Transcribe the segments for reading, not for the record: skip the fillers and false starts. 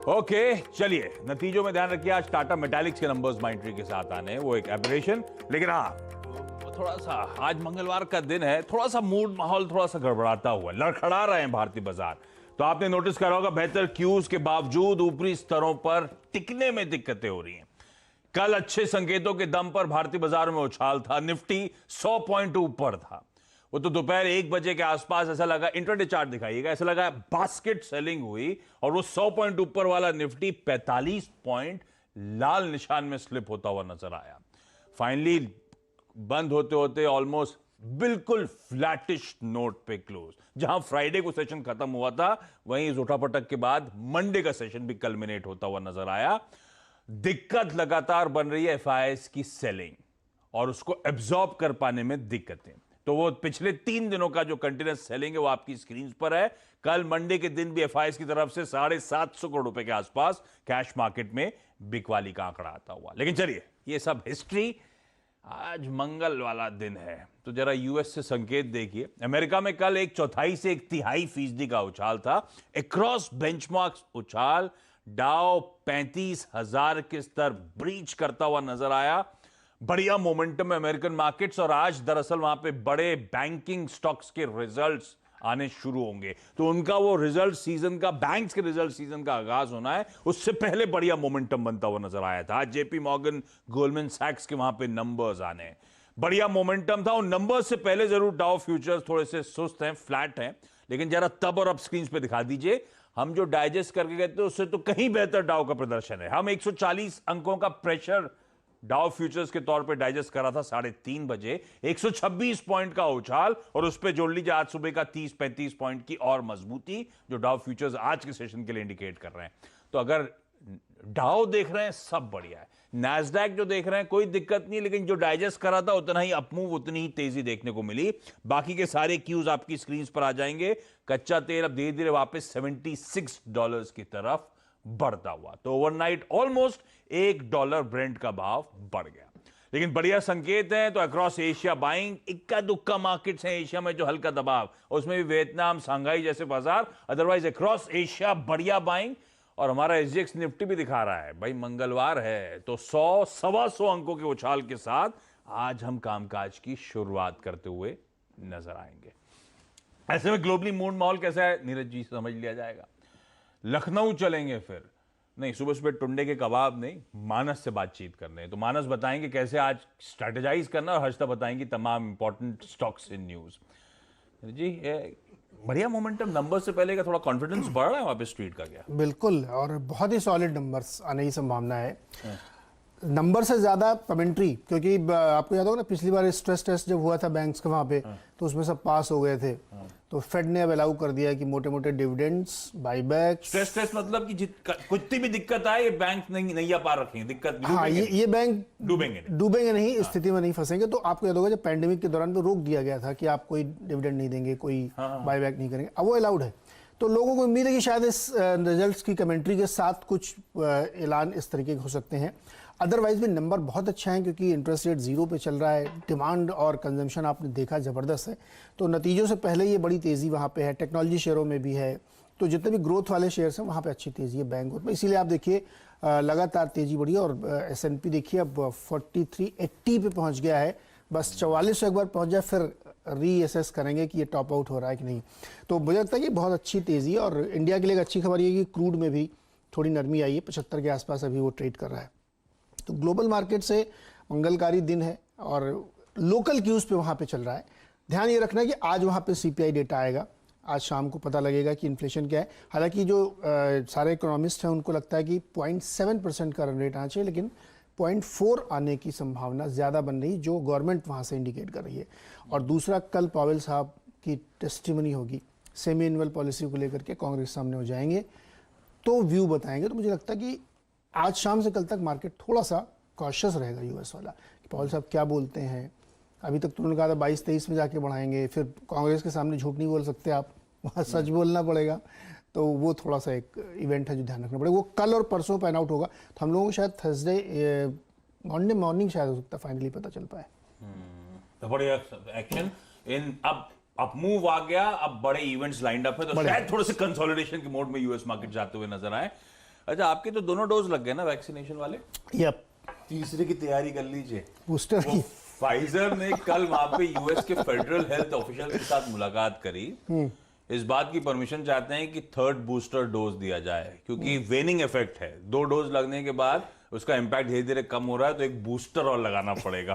Okay चलिए नतीजों में ध्यान रखिए। आज टाटा मेटालिक्स के नंबर्स माइंट्री के साथ आने हैं, वो एक एबरेशन। लेकिन हाँ, थोड़ा सा आज मंगलवार का दिन है, थोड़ा सा मूड माहौल थोड़ा सा गड़बड़ाता हुआ, लड़खड़ा रहे हैं भारतीय बाजार। तो आपने नोटिस करा होगा बेहतर क्यूज के बावजूद ऊपरी स्तरों पर टिकने में दिक्कतें हो रही हैं। कल अच्छे संकेतों के दम पर भारतीय बाजार में उछाल था, निफ्टी 100 पॉइंट ऊपर था। वो तो दोपहर 1 बजे के आसपास ऐसा लगा, इंट्राडे चार्ट दिखाइएगा, ऐसा लगा बास्केट सेलिंग हुई और वो 100 पॉइंट ऊपर वाला निफ्टी 45 पॉइंट लाल निशान में स्लिप होता हुआ नजर आया। फाइनली बंद होते होते ऑलमोस्ट बिल्कुल फ्लैटिश नोट पे क्लोज। जहां फ्राइडे को सेशन खत्म हुआ था, वहीं उठापटक के बाद मंडे का सेशन भी कल्मिनेट होता हुआ नजर आया। दिक्कत लगातार बन रही है एफआईआईज की सेलिंग और उसको एब्जॉर्ब कर पाने में दिक्कतें। तो वो पिछले 3 दिनों का जो कंटिन्यूस सेलिंग है वो आपकी स्क्रीन पर है। कल मंडे के दिन भी एफआईआईज की तरफ से 750 करोड़ रुपए के आसपास कैश मार्केट में बिकवाली का आंकड़ा आता हुआ। लेकिन चलिए ये सब हिस्ट्री, आज मंगल वाला दिन है तो जरा यूएस से संकेत देखिए। अमेरिका में कल 1/4 से 1/3% का उछाल था। अक्रॉस बेंचमार्क उछाल, डाउ 35,000 के स्तर ब्रीच करता हुआ नजर आया। बढ़िया मोमेंटम में अमेरिकन मार्केट्स, और आज दरअसल वहां पे बड़े बैंकिंग स्टॉक्स के रिजल्ट्स आने शुरू होंगे। तो उनका वो रिजल्ट सीजन का, बैंक्स के रिजल्ट सीजन का आगाज होना है, उससे पहले बढ़िया मोमेंटम बनता हुआ नजर आया था। आज जेपी मॉर्गन, गोल्डमैन सैक्स के वहां पे नंबर्स आने हैं, बढ़िया मोमेंटम था। उन नंबर्स से पहले जरूर डाउ फ्यूचर्स थोड़े से सुस्त हैं, फ्लैट हैं, लेकिन जरा तब और अब स्क्रीन पे दिखा दीजिए। हम जो डाइजेस्ट करके गए थे उससे तो कहीं बेहतर डाउ का प्रदर्शन है। हम 140 अंकों का प्रेशर डाउ फ्यूचर्स के तौर पे डाइजेस्ट करा था 3:30 बजे। 126 पॉइंट का उछाल और उस पे जोड़ लीजिए आज सुबह का 30-35 पॉइंट की और मजबूती, जो डाउ फ्यूचर्स आज के सेशन के लिए इंडिकेट कर रहे हैं। तो अगर डाउ देख रहे हैं सब बढ़िया है, नैस्डैक जो देख रहे हैं कोई दिक्कत नहीं, लेकिन जो डाइजेस्ट करा था उतना ही अपमूव, उतनी ही तेजी देखने को मिली। बाकी के सारे क्यूज आपकी स्क्रीन पर आ जाएंगे। कच्चा तेल अब धीरे धीरे वापस $76 की तरफ बढ़ता हुआ, तो ओवरनाइट ऑलमोस्ट $1 ब्रेंट का भाव बढ़ गया। लेकिन बढ़िया संकेत है तो अक्रॉस एशिया बाइंग, इक्का दुक्का मार्केट्स हैं एशिया में जो हल्का दबाव, उसमें भी वियतनाम, शंघाई जैसे बाजार, अदरवाइज अक्रॉस एशिया बढ़िया बाइंग। और हमारा एसजीएक्स निफ्टी भी दिखा रहा है भाई मंगलवार है तो 100-125 अंकों के उछाल के साथ आज हम कामकाज की शुरुआत करते हुए नजर आएंगे। ऐसे में ग्लोबली मूड माहौल कैसा है नीरज जी, समझ लिया जाएगा। लखनऊ चलेंगे फिर, नहीं सुबह सुबह टुंडे के कबाब नहीं, मानस से बातचीत करने। तो मानस बताएंगे कैसे आज स्ट्रेटेजाइज करना, और हर्षिता बताएंगी तमाम इंपॉर्टेंट स्टॉक्स इन न्यूज। जी बढ़िया मोमेंटम, नंबर से पहले का थोड़ा कॉन्फिडेंस बढ़ रहा है वहां पे स्ट्रीट का क्या? बिल्कुल, और बहुत ही सॉलिड नंबर्स आने की संभावना है। नंबर से ज्यादा कमेंट्री, क्योंकि आपको याद होगा ना पिछली बार स्ट्रेस टेस्ट जब हुआ था बैंक्स का वहां पे, तो उसमें सब पास हो गए थे। तो फेड ने अब अलाउ कर दिया कि मोटे मोटे डिविडेंड्स, बाईबैक। स्ट्रेस टेस्ट मतलब कि कुछ भी दिक्कत आए ये बैंक नहीं पार रखेंगे, दिक्कत हाँ, ये बैंक डूबेंगे नहीं, हाँ। स्थिति में नहीं फंसेंगे। तो आपको याद होगा जब पैंडेमिक के दौरान तो रोक दिया गया था कि आप कोई डिविडेंड नहीं देंगे, कोई बाईबैक नहीं करेंगे, अब वो अलाउड है। तो लोगों को उम्मीद है कि शायद इस रिजल्ट्स की कमेंट्री के साथ कुछ ऐलान इस तरीके के हो सकते हैं। अदरवाइज भी नंबर बहुत अच्छा है, क्योंकि इंटरेस्ट रेट 0 पे चल रहा है, डिमांड और कंजम्पशन आपने देखा ज़बरदस्त है। तो नतीजों से पहले ये बड़ी तेज़ी वहाँ पे है, टेक्नोलॉजी शेयरों में भी है। तो जितने भी ग्रोथ वाले शेयर्स हैं वहाँ पे अच्छी तेज़ी है बैंक ग्रोथ में, इसीलिए आप देखिए लगातार तेज़ी बढ़ी है। और S&P देखिए अब 4380 पे पहुँच गया है। बस 4400 एक बार पहुँच जाए फिर रीअसेस करेंगे कि ये टॉप आउट हो रहा है कि नहीं। तो मुझे लगता है कि बहुत अच्छी तेज़ी है। और इंडिया के लिए एक अच्छी खबर ये है कि क्रूड में भी थोड़ी नरमी आई है, 75 के आसपास अभी वो ट्रेड कर रहा है। तो ग्लोबल मार्केट से मंगलकारी दिन है और लोकल क्यूज पे वहाँ पे चल रहा है। ध्यान ये रखना है कि आज वहाँ पे सीपीआई डेटा आएगा, आज शाम को पता लगेगा कि इन्फ्लेशन क्या है। हालांकि जो सारे इकोनॉमिस्ट हैं उनको लगता है कि 0.7% का रन रेट आना चाहिए, लेकिन 0.4 आने की संभावना ज़्यादा बन रही, जो गवर्नमेंट वहाँ से इंडिकेट कर रही है। और दूसरा, कल पावेल साहब की टेस्टिमनी होगी, सेमी एनुअल पॉलिसी को लेकर के कांग्रेस सामने हो जाएंगे तो व्यू बताएंगे। तो मुझे लगता है कि आज शाम से कल तक मार्केट थोड़ा सा कॉशियस रहेगा यूएस वाला, कि पावेल साहब क्या बोलते हैं। अभी तक तो उन्होंने कहा था 22-23 में जाके बढ़ाएंगे, फिर कांग्रेस के सामने झूठ नहीं बोल सकते आप, वहाँ सच बोलना पड़ेगा। तो वो थोड़ा सा एक इवेंट है जो ध्यान रखना पड़ेगा। वो कल और परसों पैन आउट होगा, तो हम लोगों को शायद थर्सडे मॉर्निंग शायद हो सकता है फाइनली पता चल पाए। तो बढ़िया एक्शन इन अब मूव आ गया, अब बड़े इवेंट्स लाइंड अप है, तो शायद थोड़े से कंसोलिडेशन के मोड में यूएस मार्केट जाते हुए नजर आए। अच्छा, आपके तो दोनों डोज लग गए ना वैक्सीनेशन वाले? यप, तीसरे की तैयारी कर लीजिए। बूस्टर की। फाइजर ने कल वहां पे यूएस के फेडरल हेल्थ ऑफिशियल के साथ मुलाकात करी। इस बात की परमिशन चाहते हैं कि थर्ड बूस्टर डोज दिया जाए, क्योंकि वेनिंग इफेक्ट है। 2 डोज लगने के बाद उसका इंपैक्ट धीरे धीरे कम हो रहा है, तो एक बूस्टर और लगाना पड़ेगा।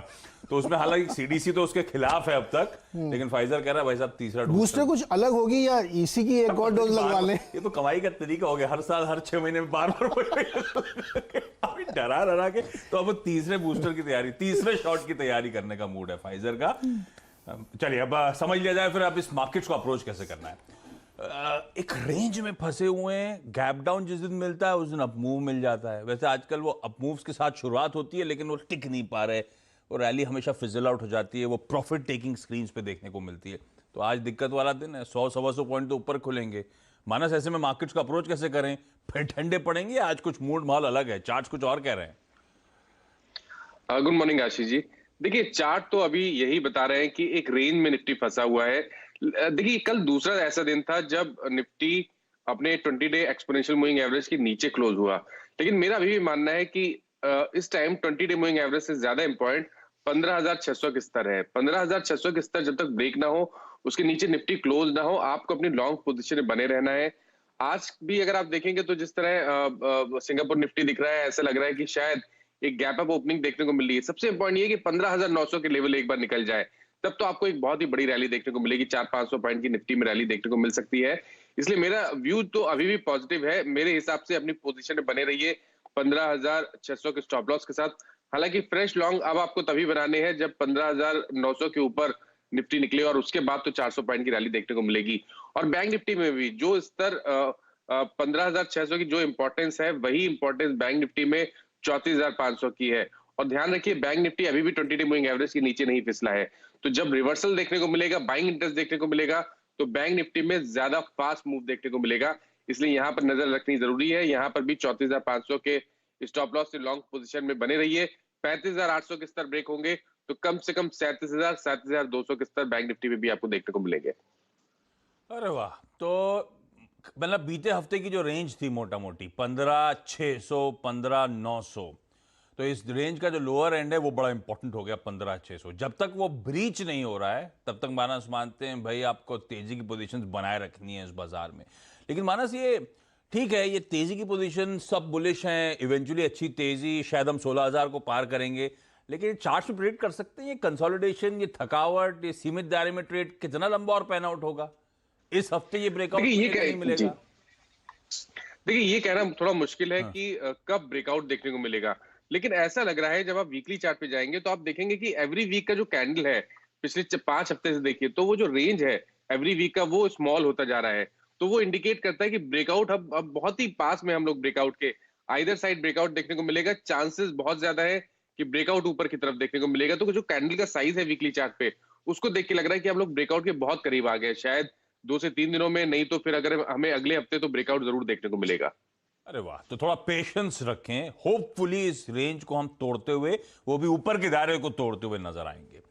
तो उसमें हालांकि सीडीसी तो उसके खिलाफ है अब तक, लेकिन फाइजर कह रहा है भाई साहब तीसरा डोज। बूस्टर कुछ अलग होगी या इसी की एक और डोज लगवा लें? ये तो कमाई का तरीका हो गया, हर साल हर 6 महीने में बार अभी डरा के। तो अब तीसरे बूस्टर की तैयारी, तीसरे शॉट की तैयारी करने का मूड है फाइजर का। चलिए अब समझ लिया जाए फिर अब इस मार्केट को अप्रोच कैसे करना है। एक रेंज में फंसे हुए हैं, गैप डाउन जिस दिन मिलता है उस दिन अप मूव मिल जाता है। वैसे आजकल वो अप मूव्स के साथ शुरुआत होती है, लेकिन वो टिक नहीं पा रहे, वो रैली हमेशा फिजल आउट हो जाती है, वो प्रॉफिट टेकिंग स्क्रीन्स पे देखने को मिलती है। तो आज दिक्कत वाला दिन है, 100-125 पॉइंट तो ऊपर खुलेंगे। मानस, ऐसे में मार्केट्स का अप्रोच कैसे करें? फिर ठंडे पड़ेंगे? आज कुछ मूड माहौल अलग है, चार्ट्स कुछ और कह रहे हैं। Good morning Ashish ji. देखिए, चार्ट तो अभी यही बता रहे हैं कि एक रेंज में निफ्टी फंसा हुआ है। देखिए, कल दूसरा ऐसा दिन था जब निफ्टी अपने 20 डे एक्सपोनेंशियल मूविंग एवरेज के नीचे क्लोज हुआ, लेकिन मेरा अभी भी मानना है कि इस टाइम 20 डे मूविंग एवरेज से ज्यादा इंपॉर्टेंट 15,600 के स्तर है। 15,600 के स्तर जब तक ब्रेक ना हो, उसके नीचे निफ्टी क्लोज ना हो, आपको अपनी लॉन्ग पोजीशन में बने रहना है। आज भी अगर आप देखेंगे तो जिस तरह सिंगापुर निफ्टी दिख रहा है, ऐसा लग रहा है कि शायद एक गैप अप ओपनिंग देखने को मिल रही है। सबसे इंपॉर्टेंट ये कि 15,900 के लेवल एक बार निकल जाए, तब तो आपको एक बहुत ही बड़ी रैली देखने को मिलेगी। 400-500 पॉइंट की निफ्टी में रैली देखने को मिल सकती है। इसलिए मेरा व्यू तो अभी भी पॉजिटिव है। मेरे हिसाब से अपनी पोजीशन में बने रहिए 15,600 के स्टॉप लॉस के साथ। हालांकि फ्रेश लॉन्ग अब आपको तभी बनाने हैं जब 15,900 के ऊपर निफ्टी निकले, और उसके बाद तो 400 पॉइंट की रैली देखने को मिलेगी। और बैंक निफ्टी में भी जो स्तर 15,600 की जो इंपॉर्टेंस है, वही इंपॉर्टेंस बैंक निफ्टी में 34,500 की है। और ध्यान रखिए, बैंक निफ्टी अभी भी 20 डे मूविंग एवरेज के नीचे नहीं फिसला है। तो जब रिवर्सल देखने को मिलेगा, बाइंग इंटरेस्ट देखने को मिलेगा, तो बैंक निफ्टी में ज्यादा फास्ट मूव देखने को मिलेगा। इसलिए यहां पर नजर रखनी जरूरी है। यहां पर भी 34,500 के स्टॉप लॉस से लॉन्ग पोजीशन में बने रहिए। 35,800 के स्तर ब्रेक होंगे तो कम से कम 37,000 37,200 के स्तर बैंक निफ्टी में भी आपको देखने को मिलेंगे। अरे वाह, तो मतलब बीते हफ्ते की जो रेंज थी मोटा मोटी 15,600 15,900, तो इस रेंज का जो लोअर एंड है वो बड़ा इंपॉर्टेंट हो गया 15,600। जब तक वो ब्रीच नहीं हो रहा है तब तक मानस मानते हैं भाई आपको तेजी की पोजीशंस बनाए रखनी है इस बाजार में। लेकिन मानस, ये ठीक है, ये तेजी की पोजीशन सब बुलिश हैं, इवेंचुअली अच्छी तेजी, शायद हम 16,000 को पार करेंगे, लेकिन चार्ट में प्रेडिक्ट कर सकते हैं ये कंसोलिडेशन, ये थकावट, ये सीमित दायरे में ट्रेड कितना लंबा और पैन आउट होगा? इस हफ्ते ये ब्रेकआउट नहीं मिलेगा? देखिए, ये कहना थोड़ा मुश्किल है कि कब ब्रेकआउट देखने को मिलेगा, लेकिन ऐसा लग रहा है जब आप वीकली चार्ट पे जाएंगे तो आप देखेंगे कि एवरी वीक का जो कैंडल है, पिछले 5 हफ्ते से देखिए, तो वो जो रेंज है एवरी वीक का, वो स्मॉल होता जा रहा है। तो वो इंडिकेट करता है कि ब्रेकआउट अब बहुत ही पास में हम लोग ब्रेकआउट के आइदर साइड ब्रेकआउट देखने को मिलेगा। चांसेस बहुत ज्यादा है कि ब्रेकआउट ऊपर की तरफ देखने को मिलेगा। तो जो कैंडल का साइज है वीकली चार्ट पे, उसको देख के लग रहा है कि हम लोग ब्रेकआउट के बहुत करीब आ गए, शायद 2 से 3 दिनों में, नहीं तो फिर अगर हमें अगले हफ्ते तो ब्रेकआउट जरूर देखने को मिलेगा। अरे वाह, तो थोड़ा पेशेंस रखें, होपफुली इस रेंज को हम तोड़ते हुए, वो भी ऊपर के दायरे को तोड़ते हुए नजर आएंगे।